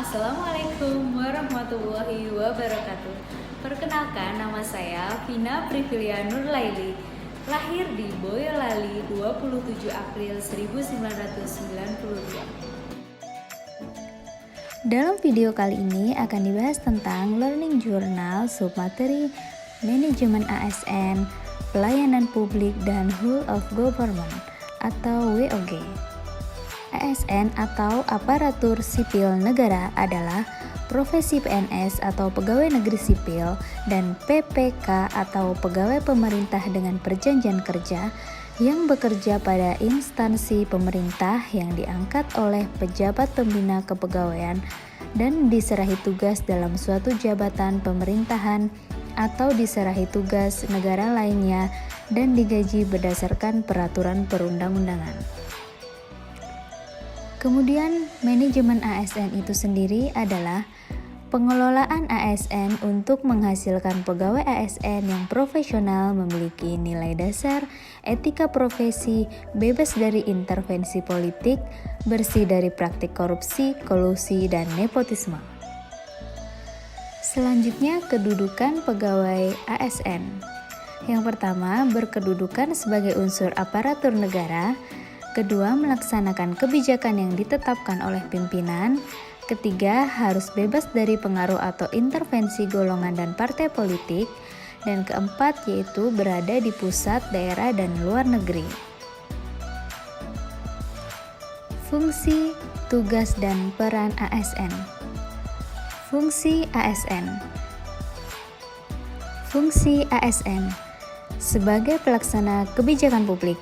Assalamualaikum warahmatullahi wabarakatuh. Perkenalkan, nama saya Vina Privilia Nurlaili. Lahir di Boyolali 27 April 1992. Dalam video kali ini akan dibahas tentang Learning Journal, submateri Manajemen ASN, Pelayanan Publik, dan Whole of Government atau WOG. ASN atau Aparatur Sipil Negara adalah profesi PNS atau Pegawai Negeri Sipil dan PPK atau Pegawai Pemerintah dengan perjanjian kerja yang bekerja pada instansi pemerintah yang diangkat oleh pejabat pembina kepegawaian dan diserahi tugas dalam suatu jabatan pemerintahan atau diserahi tugas negara lainnya dan digaji berdasarkan peraturan perundang-undangan. Kemudian, manajemen ASN itu sendiri adalah pengelolaan ASN untuk menghasilkan pegawai ASN yang profesional, memiliki nilai dasar, etika profesi, bebas dari intervensi politik, bersih dari praktik korupsi, kolusi, dan nepotisme. Selanjutnya, kedudukan pegawai ASN. Yang pertama, berkedudukan sebagai unsur aparatur negara. Kedua, melaksanakan kebijakan yang ditetapkan oleh pimpinan. Ketiga, harus bebas dari pengaruh atau intervensi golongan dan partai politik. Dan keempat, yaitu berada di pusat, daerah, dan luar negeri. Fungsi, tugas, dan peran ASN. Fungsi ASN. Fungsi ASN sebagai pelaksana kebijakan publik,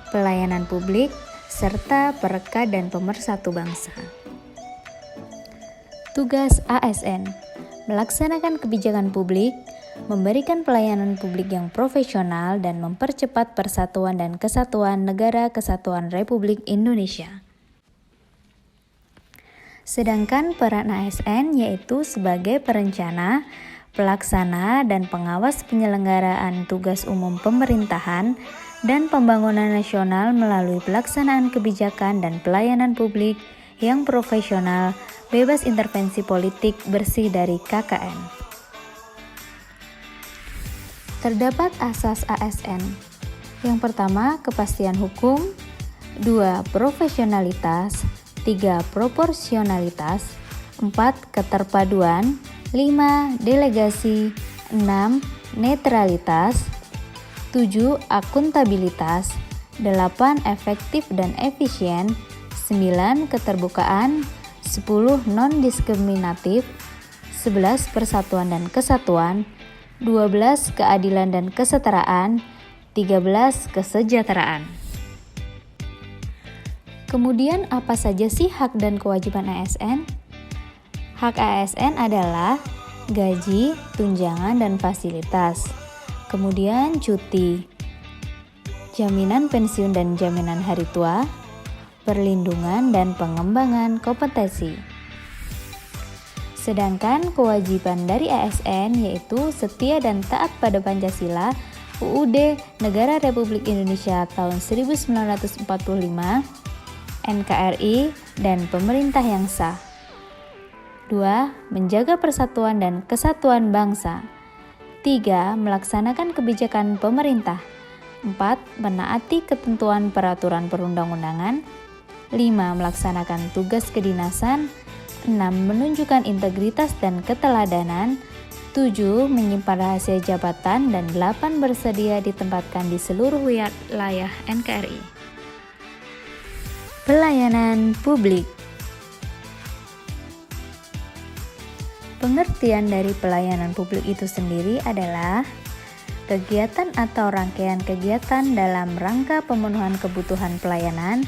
pelayanan publik, serta perekat dan pemersatu bangsa. Tugas ASN: melaksanakan kebijakan publik, memberikan pelayanan publik yang profesional, dan mempercepat persatuan dan kesatuan Negara Kesatuan Republik Indonesia. Sedangkan peran ASN yaitu sebagai perencana, pelaksana, dan pengawas penyelenggaraan tugas umum pemerintahan dan pembangunan nasional melalui pelaksanaan kebijakan dan pelayanan publik yang profesional, bebas intervensi politik, bersih dari KKN. Terdapat asas ASN. Yang pertama, kepastian hukum. 2. Profesionalitas. 3. Proporsionalitas. 4. Keterpaduan. 5. Delegasi. 6. Netralitas. 7. Akuntabilitas. 8. Efektif dan efisien. 9. Keterbukaan. 10. Non-diskriminatif. 11. Persatuan dan kesatuan. 12. Keadilan dan kesetaraan. 13. Kesejahteraan. Kemudian apa saja sih hak dan kewajiban ASN? Hak ASN adalah gaji, tunjangan, dan fasilitas. Kemudian cuti, jaminan pensiun dan jaminan hari tua, perlindungan dan pengembangan kompetensi. Sedangkan kewajiban dari ASN yaitu setia dan taat pada Pancasila, UUD Negara Republik Indonesia tahun 1945, NKRI, dan pemerintah yang sah. 2. Menjaga persatuan dan kesatuan bangsa. 3. Melaksanakan kebijakan pemerintah. 4. Menaati ketentuan peraturan perundang-undangan. 5. Melaksanakan tugas kedinasan. 6. Menunjukkan integritas dan keteladanan. 7. Menyimpan rahasia jabatan. Dan 8. Bersedia ditempatkan di seluruh wilayah NKRI. Pelayanan publik. Pengertian dari pelayanan publik itu sendiri adalah kegiatan atau rangkaian kegiatan dalam rangka pemenuhan kebutuhan pelayanan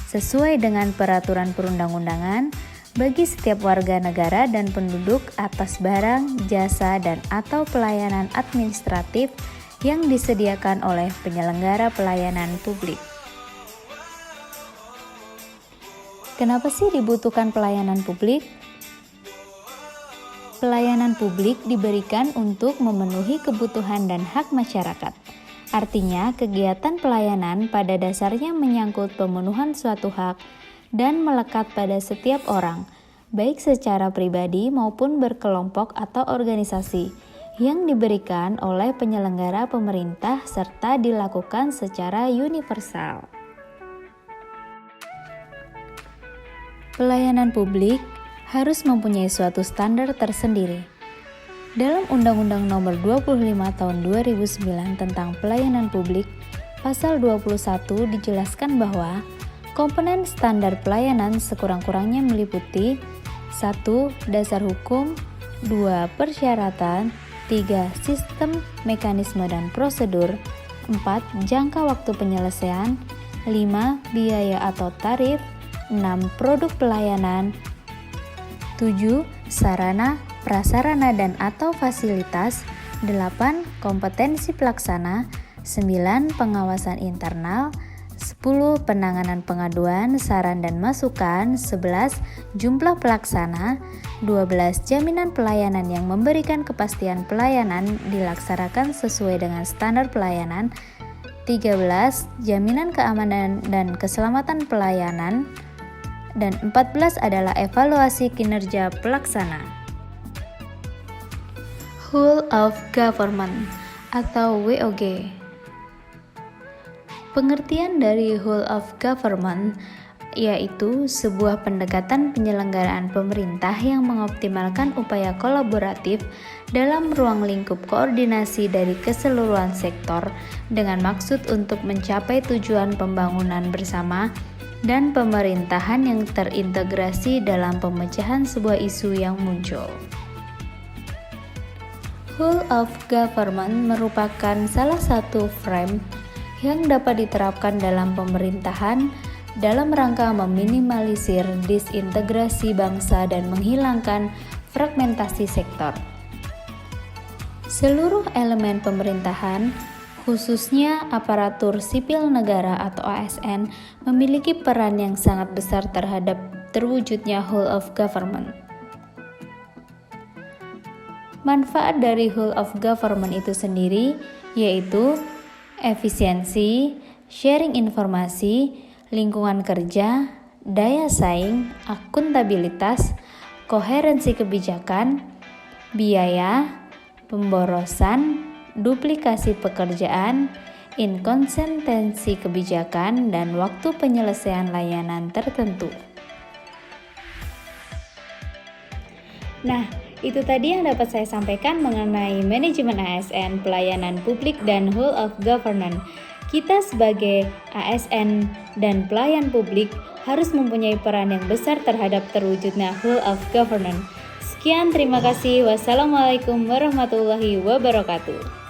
sesuai dengan peraturan perundang-undangan bagi setiap warga negara dan penduduk atas barang, jasa, dan atau pelayanan administratif yang disediakan oleh penyelenggara pelayanan publik. Kenapa sih dibutuhkan pelayanan publik? Pelayanan publik diberikan untuk memenuhi kebutuhan dan hak masyarakat. Artinya, kegiatan pelayanan pada dasarnya menyangkut pemenuhan suatu hak dan melekat pada setiap orang, baik secara pribadi maupun berkelompok atau organisasi, yang diberikan oleh penyelenggara pemerintah serta dilakukan secara universal. Pelayanan publik harus mempunyai suatu standar tersendiri. Dalam Undang-Undang Nomor 25 Tahun 2009 tentang Pelayanan Publik, Pasal 21 dijelaskan bahwa komponen standar pelayanan sekurang-kurangnya meliputi 1. Dasar hukum, 2. Persyaratan, 3. Sistem, mekanisme dan prosedur, 4. Jangka waktu penyelesaian, 5. Biaya atau tarif, 6. Produk pelayanan, 7. Sarana, prasarana dan atau fasilitas, 8. Kompetensi pelaksana, 9. Pengawasan internal, 10. Penanganan pengaduan, saran dan masukan, 11. Jumlah pelaksana, 12. Jaminan pelayanan yang memberikan kepastian pelayanan dilaksanakan sesuai dengan standar pelayanan, 13. Jaminan keamanan dan keselamatan pelayanan, dan 14 adalah evaluasi kinerja pelaksana. Whole of Government atau WOG. Pengertian dari Whole of Government yaitu sebuah pendekatan penyelenggaraan pemerintah yang mengoptimalkan upaya kolaboratif dalam ruang lingkup koordinasi dari keseluruhan sektor dengan maksud untuk mencapai tujuan pembangunan bersama dan pemerintahan yang terintegrasi dalam pemecahan sebuah isu yang muncul. Whole of Government merupakan salah satu frame yang dapat diterapkan dalam pemerintahan dalam rangka meminimalisir disintegrasi bangsa dan menghilangkan fragmentasi sektor. Seluruh elemen pemerintahan, khususnya aparatur sipil negara atau ASN, memiliki peran yang sangat besar terhadap terwujudnya whole of government. Manfaat dari whole of government itu sendiri yaitu efisiensi, sharing informasi, lingkungan kerja, daya saing, akuntabilitas, koherensi kebijakan, biaya, pemborosan, duplikasi pekerjaan, inkonsistensi kebijakan, dan waktu penyelesaian layanan tertentu. Nah, itu tadi yang dapat saya sampaikan mengenai manajemen ASN, pelayanan publik, dan whole of government. Kita sebagai ASN dan pelayan publik harus mempunyai peran yang besar terhadap terwujudnya whole of government. Sekian, terima kasih. Wassalamualaikum warahmatullahi wabarakatuh.